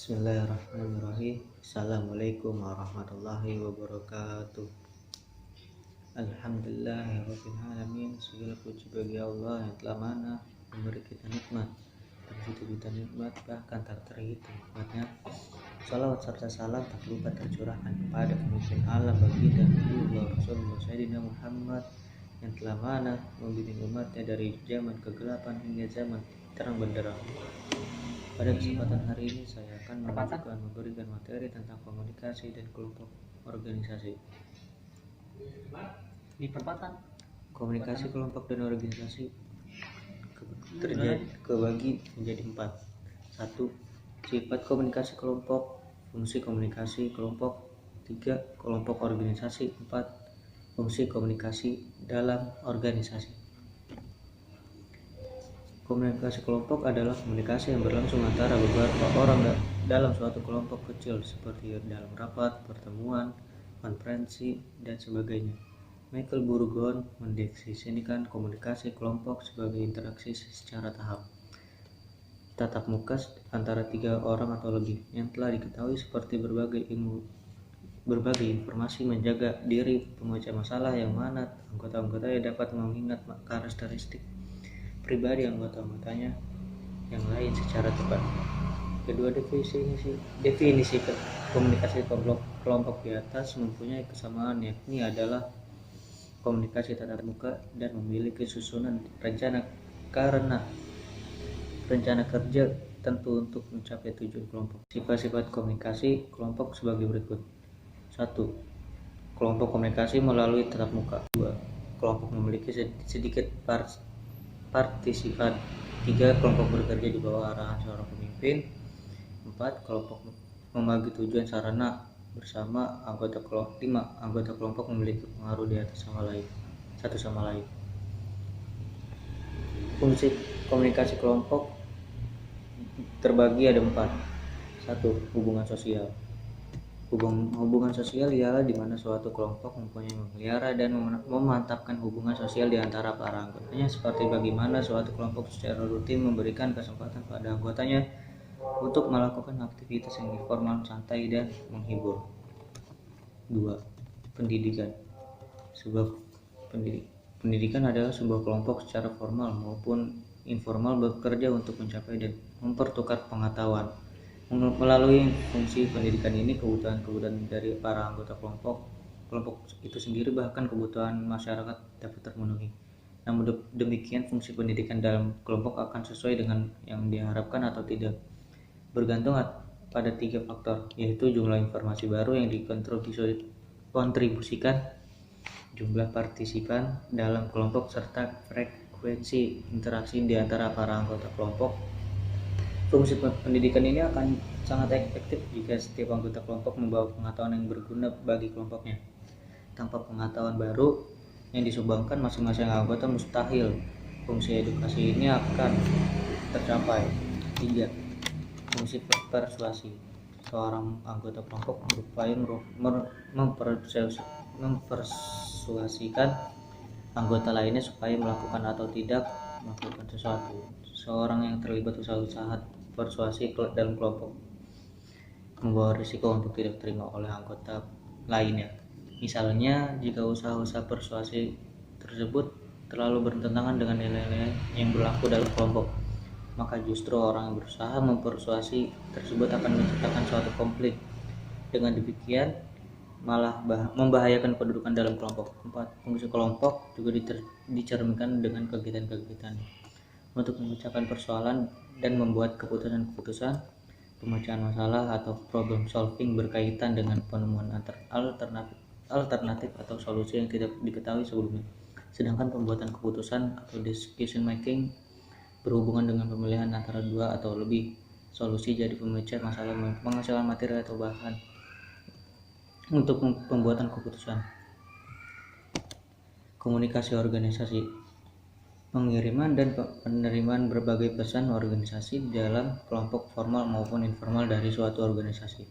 Bismillahirrahmanirrahim. Assalamualaikum warahmatullahi wabarakatuh. Alhamdulillahirabbil alamin. Segala puji bagi Allah yang telah mana memberi kita nikmat. Begitu kita nikmat bahkan tak terhitung nikmatnya. Salawat serta salam tak lupa tercurahkan kepada pemimpin alam baginda Nabiullah Rasulullah Sayyidina Muhammad yang telah mana membimbing umatnya dari zaman kegelapan hingga zaman terang benderang. Pada kesempatan hari ini saya akan memberikan materi tentang komunikasi dan kelompok organisasi. Di perempatan Komunikasi kelompok dan organisasi kebagi menjadi 4. 1. Sifat komunikasi kelompok, fungsi komunikasi kelompok. 3. Kelompok organisasi. 4. Fungsi komunikasi dalam organisasi. Komunikasi kelompok adalah komunikasi yang berlangsung antara beberapa orang dalam suatu kelompok kecil seperti dalam rapat, pertemuan, konferensi, dan sebagainya. Michael Burgon mendefinisikan komunikasi kelompok sebagai interaksi secara tatap muka antara 3 orang atau lebih yang telah diketahui seperti berbagai informasi, menjaga diri, pemecah masalah yang mana anggota-anggotanya dapat mengingat karakteristik pribadi anggota-anggotanya yang lain secara tepat. Kedua definisi komunikasi kelompok di atas mempunyai kesamaan, yakni adalah komunikasi tatap muka dan memiliki susunan rencana karena rencana kerja tentu untuk mencapai tujuan kelompok. Sifat-sifat komunikasi kelompok sebagai berikut. 1. Kelompok komunikasi melalui tatap muka. 2. Kelompok memiliki sedikit partisipan. 3. Kelompok bekerja di bawah arahan seorang pemimpin. 4. Kelompok membagi tujuan sarana bersama anggota kelompok. 5. Anggota kelompok memiliki pengaruh di atas satu sama lain. Fungsi komunikasi kelompok terbagi ada 4. 1. Hubungan sosial. Hubungan sosial ialah di mana suatu kelompok mempunyai memelihara dan memantapkan hubungan sosial di antara para anggotanya, seperti bagaimana suatu kelompok secara rutin memberikan kesempatan pada anggotanya untuk melakukan aktivitas yang informal, santai, dan menghibur. 2. Pendidikan. Pendidikan adalah sebuah kelompok secara formal maupun informal bekerja untuk mencapai dan mempertukar pengetahuan. Melalui fungsi pendidikan ini, kebutuhan dari para anggota kelompok itu sendiri bahkan kebutuhan masyarakat dapat terpenuhi. Namun demikian, fungsi pendidikan dalam kelompok akan sesuai dengan yang diharapkan atau tidak, bergantung pada 3 faktor, yaitu jumlah informasi baru yang dikontribusikan, jumlah partisipan dalam kelompok, serta frekuensi interaksi di antara para anggota kelompok. Fungsi pendidikan ini akan sangat efektif jika setiap anggota kelompok membawa pengetahuan yang berguna bagi kelompoknya. Tanpa pengetahuan baru yang disumbangkan masing-masing anggota, mustahil fungsi edukasi ini akan tercapai. 3. Fungsi persuasi. Seorang anggota kelompok berupaya mempersuasikan anggota lainnya supaya melakukan atau tidak melakukan sesuatu. Seorang yang terlibat usaha-usaha persuasi dalam kelompok membawa risiko untuk tidak terima oleh anggota lainnya. Misalnya, jika usaha-usaha persuasi tersebut terlalu bertentangan dengan nilai-nilai yang berlaku dalam kelompok, maka justru orang yang berusaha mempersuasi tersebut akan menciptakan suatu konflik. Dengan demikian, malah membahayakan kedudukan dalam kelompok. 4. Fungsi kelompok juga dicerminkan dengan kegiatan-kegiatan untuk memecahkan persoalan dan membuat keputusan-keputusan, pemecahan masalah atau problem solving berkaitan dengan penemuan alternatif atau solusi yang tidak diketahui sebelumnya. Sedangkan pembuatan keputusan atau decision making berhubungan dengan pemilihan antara 2 atau lebih solusi, jadi pemecah masalah, penghasilan materi atau bahan untuk pembuatan keputusan. Komunikasi organisasi. Pengiriman dan penerimaan berbagai pesan organisasi dalam kelompok formal maupun informal dari suatu organisasi.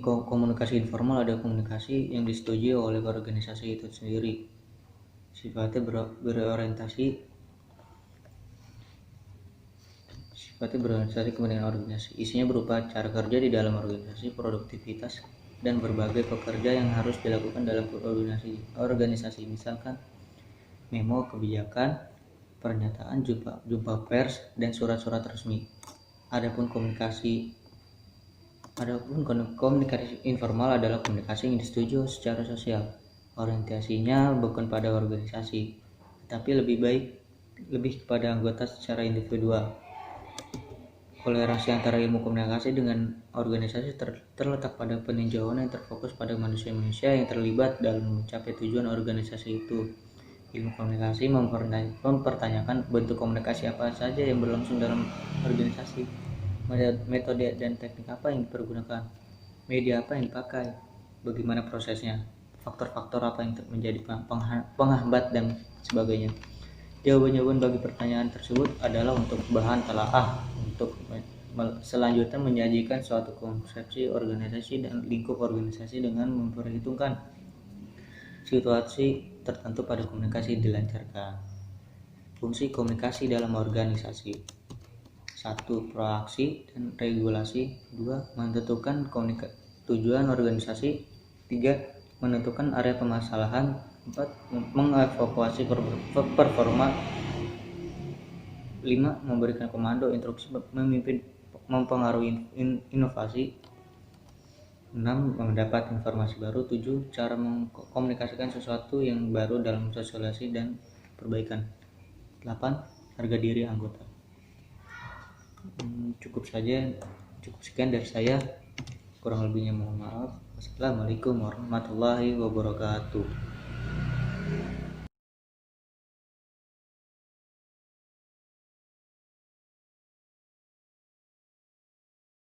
Komunikasi informal adalah komunikasi yang disetujui oleh organisasi itu sendiri. Sifatnya seperti berorganisasi kepentingan organisasi. Isinya berupa cara kerja di dalam organisasi, produktivitas, dan berbagai pekerja yang harus dilakukan dalam organisasi. Misalkan memo kebijakan, pernyataan, jumpa pers, dan surat-surat resmi. Adapun komunikasi informal adalah komunikasi yang disetujui secara sosial. Orientasinya bukan pada organisasi, tapi lebih kepada anggota secara individual. Kolerasi antara ilmu komunikasi dengan organisasi terletak pada peninjauan yang terfokus pada manusia-manusia yang terlibat dalam mencapai tujuan organisasi itu. Ilmu komunikasi mempertanyakan bentuk komunikasi apa saja yang berlangsung dalam organisasi, metode dan teknik apa yang dipergunakan, media apa yang dipakai, bagaimana prosesnya, faktor-faktor apa yang menjadi penghambat dan sebagainya. Jawaban-jawaban bagi pertanyaan tersebut adalah untuk bahan telaah untuk selanjutnya menyajikan suatu konsepsi organisasi dan lingkup organisasi dengan memperhitungkan situasi tertentu pada komunikasi dilancarkan. Fungsi komunikasi dalam organisasi: 1. Proaksi dan regulasi. 2. Menentukan tujuan organisasi. 3. Menentukan area permasalahan. 4. Mengevaluasi performa. 5. Memberikan komando, instruksi, memimpin, mempengaruhi inovasi. 6. Mendapat informasi baru. 7. Cara mengkomunikasikan sesuatu yang baru dalam sosialisasi dan perbaikan. 8. Harga diri anggota. Cukup sekian dari saya, kurang lebihnya mohon maaf. Wassalamualaikum warahmatullahi wabarakatuh.